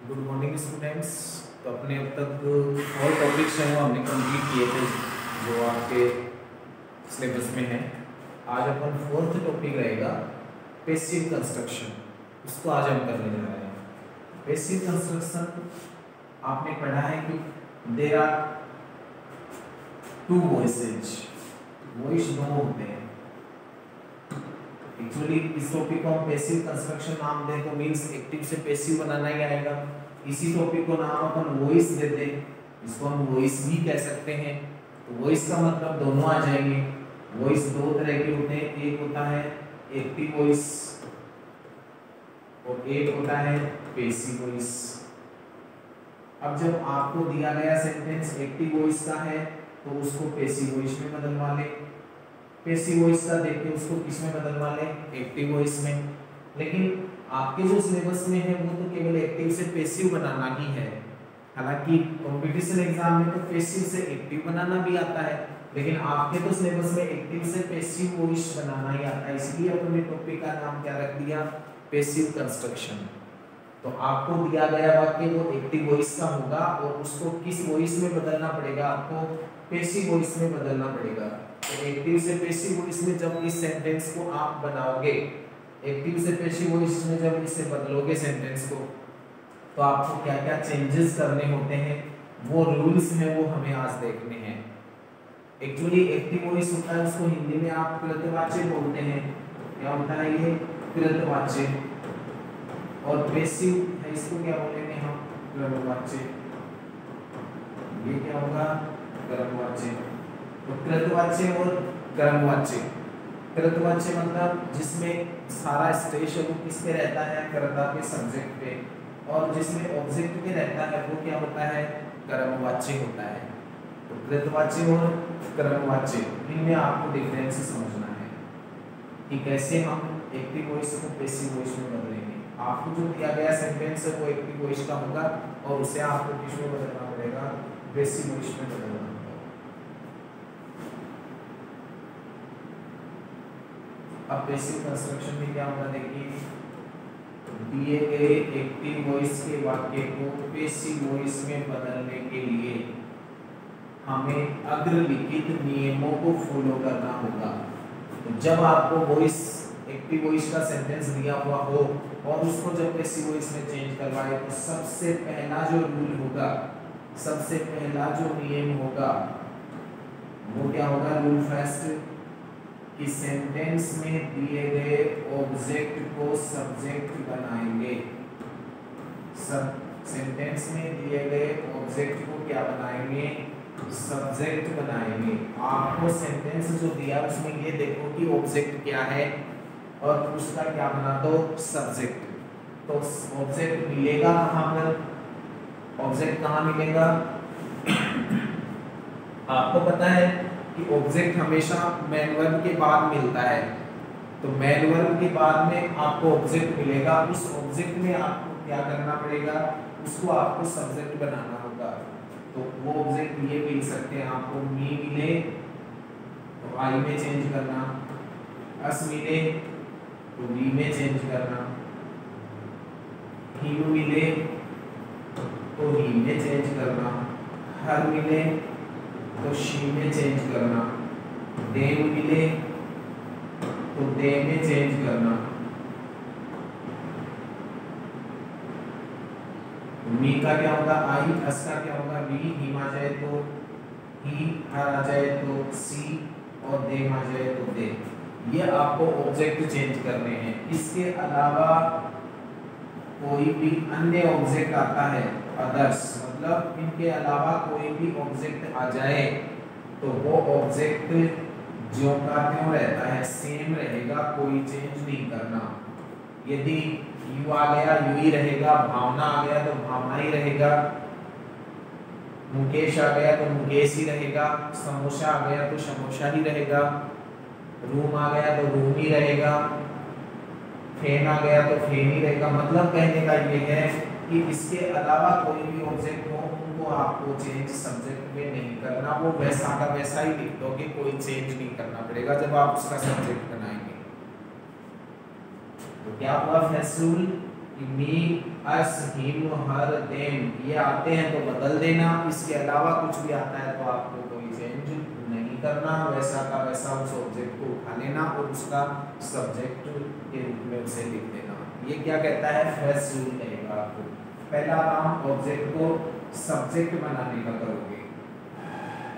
Good morning students. तो अपने अब तक और टॉपिक्स हैं वो हमने कंप्लीट किए थे जो आपके सिलेबस में है। आज अपन फोर्थ टॉपिक रहेगा पैसिव कंस्ट्रक्शन, उसको आज हम करने जा रहे हैं। पैसिव कंस्ट्रक्शन आपने पढ़ा है कि there are two voices, voice दो होते हैं। एक्चुअली इस टॉपिक को हम पैसिव कंस्ट्रक्शन नाम दें तो मींस एक्टिव से पैसिव बनाना ही आएगा। इसी टॉपिक को नाम अपन वॉइस दे दें, इसको हम वॉइस भी कह सकते हैं। तो वॉइस का मतलब दोनों आ जाएंगे। वॉइस दो तरह के होते हैं, एक होता है एक्टिव वॉइस और एक होता है पैसिव वॉइस। अब जब आपको दिया गया सेंटेंस एक्टिव वॉइस का है तो उसको पैसिव वॉइस में बदलवा ले, पैसिव वॉइस का देख के उसको किस में बदलवा ले, एक्टिव वॉइस में। लेकिन आपके जो सिलेबस में है वो तो केवल एक्टिव से पैसिव बनाना ही है। हालांकि कंपटीशन एग्जाम में तो पैसिव से एक्टिव बनाना भी आता है, लेकिन आपके तो सिलेबस में एक्टिव से पैसिव वॉइस बनाना ही आता है। इसलिए अपने टॉपिक का नाम क्या रख दिया, पैसिव कंस्ट्रक्शन। तो आपको दिया गया वाक्य जो एक्टिव वॉइस का होगा और उसको किस वॉइस में बदलना पड़ेगा, आपको पैसिव वॉइस में बदलना पड़ेगा। तो एक्टिव से पैसिव वॉइस में जब इस सेंटेंस को आप बनाओगे, एक्टिव से पैसिव वॉइस में जब इसे बदलोगे सेंटेंस को, तो आपको क्या क्या चेंजेस करने होते हैं वो रूल्स हैं वो हमें आज देखने हैं। एक्चुअली एक्टिव वॉइस होता है उसको हिंदी में आप कृतवाच्य बोलते हैं। क्या होता है ये, कृतवाच्य। और पैसिव है इसको क्या बोलेंगे हम, कर्मवाच्य। ये क्या होगा, कर्मवाच्य। तो कृतवाच्य और कर्मवाच्य। कृतवाच्य मतलब जिसमें सारा स्ट्रेस है वो किस पे रहता है, कर्ता के सब्जेक्ट पे, और जिसमें ऑब्जेक्ट पे रहता है वो क्या होता है, कर्मवाच्य होता है। तो कृतवाच्य और कर्मवाच्य, इनमें आपको डिफरेंस समझना है कि कैसे हम एक्टिव वॉइस को पैसिव वॉइस में बदलेंगे। आपको जो दिया गया सेंटेंस है वो एक्टिव वॉइस का होगा और उसे आपको किस में बदलना पड़ेगा, पैसिव वॉइस में बदलना। अब पैसिव कंस्ट्रक्शन में क्या होगा देखिए, दिए गए एक्टिव वॉइस के वाक्य को पैसिव वॉइस में बदलने के लिए हमें अग्रलिखित नियमों को फॉलो करना होगा। तो जब आपको वॉइस एक्टिव वॉइस का सेंटेंस दिया हुआ हो और उसको जब पैसिव वॉइस में चेंज करवाए तो सबसे पहला जो रूल होगा, सबसे पहला जो नियम होगा वो क्या होगा, रूल फर्स्ट, कि सेंटेंस में दिए गए ऑब्जेक्ट को सब्जेक्ट बनाएंगे। सब सेंटेंस में दिए गए ऑब्जेक्ट को क्या बनाएंगे, सब्जेक्ट बनाएंगे। आपको सेंटेंस जो दिया उसमें ये देखो कि ऑब्जेक्ट क्या है और उसका क्या बना दो, सब्जेक्ट। तो ऑब्जेक्ट मिलेगा कहाँ पर, ऑब्जेक्ट कहाँ मिलेगा, आपको पता है कि ऑब्जेक्ट हमेशा मैन वर्ब के बाद मिलता है। तो मैन वर्ब के बाद में आपको ऑब्जेक्ट मिलेगा, उस ऑब्जेक्ट में आपको क्या करना पड़ेगा, उसको आपको सब्जेक्ट बनाना होगा। तो वो ऑब्जेक्ट ये मिल सकते हैं आपको, मी मिले तो आई में चेंज करना, अस मिले तो वी में चेंज करना, ही मिले तो ही में चेंज करना, हर मिले तो शी में चेंज करना, देव मिले तो दे में चेंज करना, मी का क्या होगा आई, अस का क्या होगा वी, हिम आ जाए तो ही, हर आ जाए तो सी और देम आ जाए तो दे। ये आपको ऑब्जेक्ट चेंज करने हैं। इसके अलावा कोई भी अन्य ऑब्जेक्ट आता है, अदर्स मतलब इनके अलावा कोई भी ऑब्जेक्ट आ जाए तो वो ऑब्जेक्ट जो का त्यों रहता है, सेम रहेगा, कोई चेंज नहीं करना। यदि यू आ गया यू ही रहेगा, भावना आ गया तो भावना ही रहेगा, मुकेश आ गया तो मुकेश ही रहेगा, समोसा आ गया तो समोसा ही रहेगा, रूम आ गया तो रूम ही रहेगा, फैन आ गया तो फैन ही रहेगा। मतलब कहने का ये है कि इसके अलावा कोई भी ऑब्जेक्ट हो उनको आपको चेंज सब्जेक्ट में नहीं करना, वो वैसा का वैसा ही लिख दोगे, कोई चेंज नहीं करना पड़ेगा जब आप उसका सब्जेक्ट बनाएंगे। तो क्या हुआ फर्स्ट रूल, मी, अस, हिम, हर, देम ये आते हैं तो बदल देना। इसके अलावा कुछ भी आता है तो आपको कोई चेंज नहीं करना, वैसा का वैसा उस ऑब्जेक्ट को उठा लेना और उसका सब्जेक्ट के रूप में उसे लिख देना। ये क्या कहता है, फर्स्ट रूल कहेगा आपको। पहला काम ऑब्जेक्ट को सब्जेक्ट बनाने का करोगे।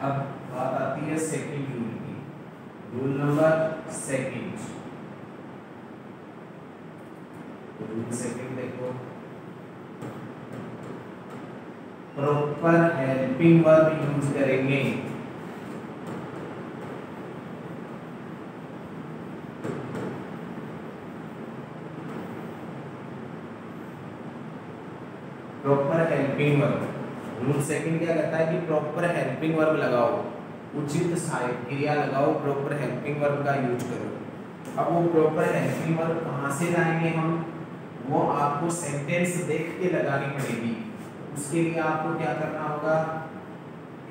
अब बात आती है सेकंड रूल की, rule number second. Rule second देखो, प्रॉपर हेल्पिंग वर्ब यूज करेंगे। Proper helping verb, rule second क्या कहता है कि प्रॉपर हेल्पिंग वर्ब लगाओ, उचित सहायक क्रिया लगाओ, प्रॉपर हेल्पिंग वर्ब का यूज करो। अब वो प्रॉपर हेल्पिंग वर्ब कहाँ से लाएंगे हम, वो आपको सेंटेंस देख के लगानी पड़ेगी। उसके लिए आपको क्या करना होगा,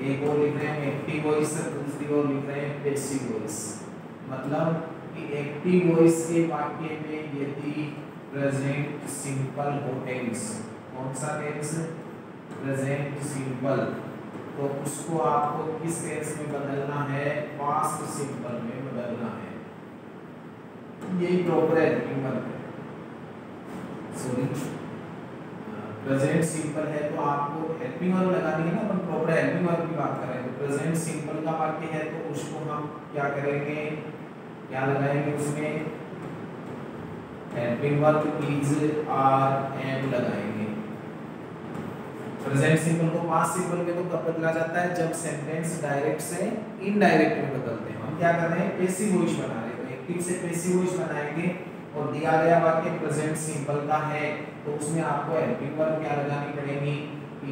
एक और लिख रहे हैं एक्टिव वॉइस, दूसरी ओर लिख रहे हैं पैसिव वॉइस। मतलब कि एक्टिव वॉइस के वाक्य में यदि प्रेजेंट सिंपल हो टेंस, कौन सा टेंस, प्रेजेंट सिंपल, तो उसको आपको किस टेंस में बदलना है, पास्ट सिंपल में बदलना है। यही प्रॉपर हेल्पिंग वर्ब है। सॉरी, प्रेजेंट सिंपल है तो आपको हेल्पिंग वर्ब लगानी है ना, अपन प्रॉपर हेल्पिंग वर्ब की बात कर रहे हैं। तो प्रेजेंट सिंपल का वाक्य है तो उसको हम क्या करेंगे, क्या लगाएंगे उसमें, helping verb is, are, am लगाएंगे। प्रेजेंट सिंपल को पास्ट सिंपल में तो कब बदला जाता है, जब सेंटेंस डायरेक्ट से इनडायरेक्ट में बदलते हैं। हम क्या कर रहे हैं, पैसिव वॉइस बना रहे हैं, तो एक्टिव से पैसिव वॉइस बनाएंगे और दिया गया वाक्य प्रेजेंट सिंपल का है तो उसमें आपको हेल्पिंग वर्ब क्या लगानी पड़ेगी,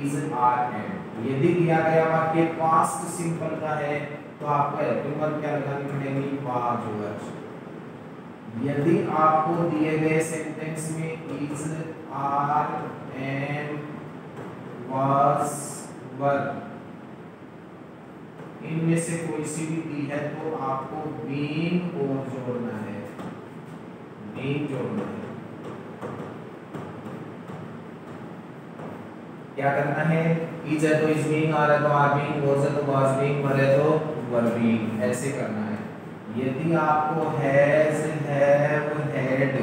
इज, आर, एम। यदि दिया गया वाक्य पास्ट सिंपल का है तो आपको हेल्पिंग वर्ब क्या लगानी पड़ेगी, वाज, वर। यदि आपको दिए गए सेंटेंस में इज, आर, एम, वाज, वर इनमें से कोई सी भी दी है तो आपको बीन और जोड़ना है, बीन जोड़ना है। क्या करना है, इज है तो इज बीइंग, आर है तो आर बीइंग, वाज है तो वाज बीइंग, वर है तो वर बीइंग, ऐसे करना है। यदि आपको हैज, हैव, हैड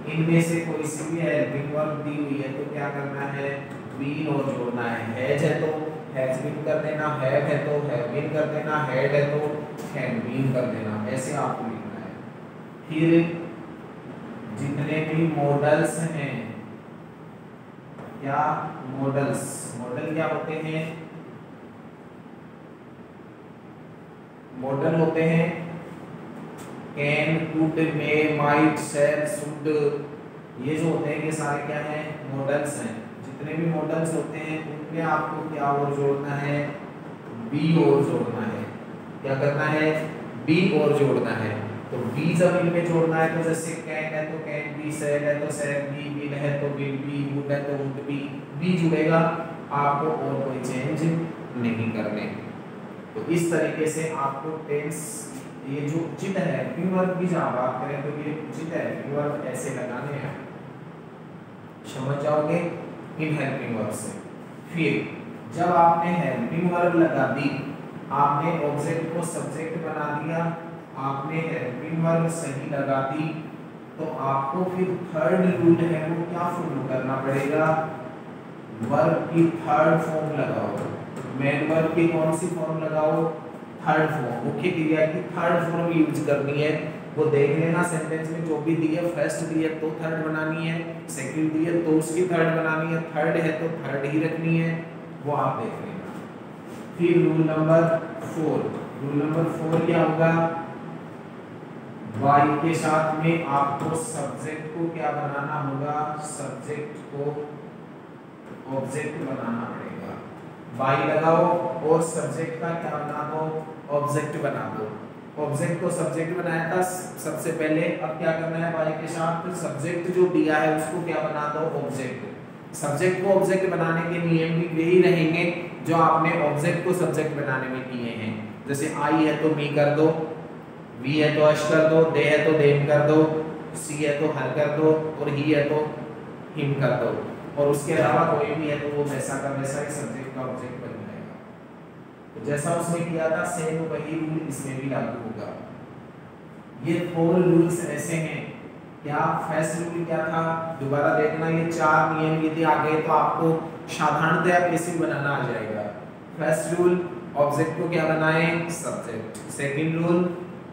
इनमें से कोई सी भी हेल्पिंग वर्ब दी हुई है तो क्या करना है, बीन और जोड़ना है। हैज है तो हैज बीन कर देना, हैव है तो हैव बीन कर देना, हैड है तो हैड बीन कर देना, ऐसे आपको लिखना है। फिर जितने भी मॉडल्स हैं, क्या मॉडल्स, मॉडल क्या होते हैं, मॉडल होते हैं can, could, may, might, shall, should, ये जो होते हैं ये सारे क्या हैं, मॉडल्स हैं। जितने भी मॉडल्स होते हैं उनमें आपको क्या और जोड़ना है, बी और जोड़ना है। क्या करना है, बी और जोड़ना है। तो बी जब इनमें जोड़ना है तो जैसे कैन है तो कैन बी, शैल है तो शैल बी, विल है तो विल बी, वुड है तो वुड बी, बी जुड़ेगा, आपको और कोई चेंज नहीं करने। तो इस तरीके से आपको टेंस, ये जो उचित है हेल्पिंग वर्ब की जहाँ बात करें तो ये उचित है हेल्पिंग वर्ब ऐसे लगाने हैं, समझ जाओगे इन हेल्पिंग वर्ब से। फिर जब आपने हेल्पिंग वर्ब लगा दी, आपने ऑब्जेक्ट को सब्जेक्ट बना दिया, आपने हेल्पिंग वर्ब सही लगा दी, तो आपको फिर थर्ड रूल है वो क्या फॉलो करना पड़ेगा, वर्ब की थर्ड फॉर्म लगाओ। मेन वर्ब की कौन सी फॉर्म लगाओ, थर्ड फॉर्म। मुख्य क्रिया की थर्ड फॉर्म यूज करनी है, वो देख लेना सेंटेंस में जो भी दी है, फर्स्ट दी है तो थर्ड बनानी है, सेकंड दी है तो उसकी थर्ड बनानी है, थर्ड है तो थर्ड ही रखनी है, वो आप देख लेना। फिर रूल नंबर 4, रूल नंबर 4 क्या होगा, वाई के साथ में आपको सब्जेक्ट को क्या बनाना होगा, सब्जेक्ट को ऑब्जेक्ट बनाना पड़ेगा। वाई लगाओ और सब्जेक्ट का क्या बना दो, ऑब्जेक्ट बना दो। ऑब्जेक्ट को सब्जेक्ट बनाया था सबसे पहले, अब क्या करना है, वाई के साथ सब्जेक्ट जो दिया है उसको क्या बना दो, ऑब्जेक्ट। सब्जेक्ट को ऑब्जेक्ट बनाने के नियम भी वही रहेंगे जो आपने ऑब्जेक्ट को सब्जेक्ट बनाने में किए हैं। जैसे आई है तो मी कर दो, वी है तो अश कर दो, दे है तो देम कर दो, सी है तो हर कर दो, और ही है तो हिम कर दो, और उसके अलावा कोई भी है तो वो वैसा का वैसा ही सब्जेक्ट का ऑब्जेक्ट बन जाएगा। तो जैसा उसने किया था सेम वही रूल इसमें भी लागू होगा। ये 4 रूल्स ऐसे हैं। क्या फर्स्ट रूल क्या था, दोबारा देखना, ये 4 नियम यदि आ गए तो आपको साधारणतया पैसिव बनाना आ जाएगा। फर्स्ट रूल, ऑब्जेक्ट को क्या बनाएं, सब्जेक्ट। सेकंड रूल,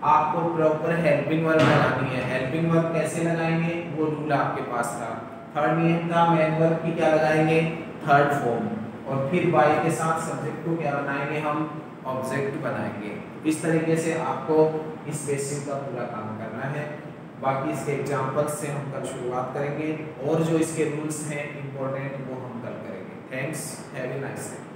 आपको प्रॉपर हेल्पिंग वर्ब लगानी है। हेल्पिंग वर्ब कैसे लगाएंगे, वो रूल आपके पास था। थर्ड नियम था मेन वर्ब की क्या लगाएंगे, थर्ड फॉर्म। और फिर बाई के साथ सब्जेक्ट को क्या बनाएंगे, हम ऑब्जेक्ट बनाएंगे। इस तरीके से आपको इस पैसिव का पूरा काम करना है। बाकी इसके एग्जांपल्स से हम कल शुरुआत करेंगे, और जो इसके रूल्स हैं इंपॉर्टेंट वो हम कल करेंगे। Thanks, have a nice day.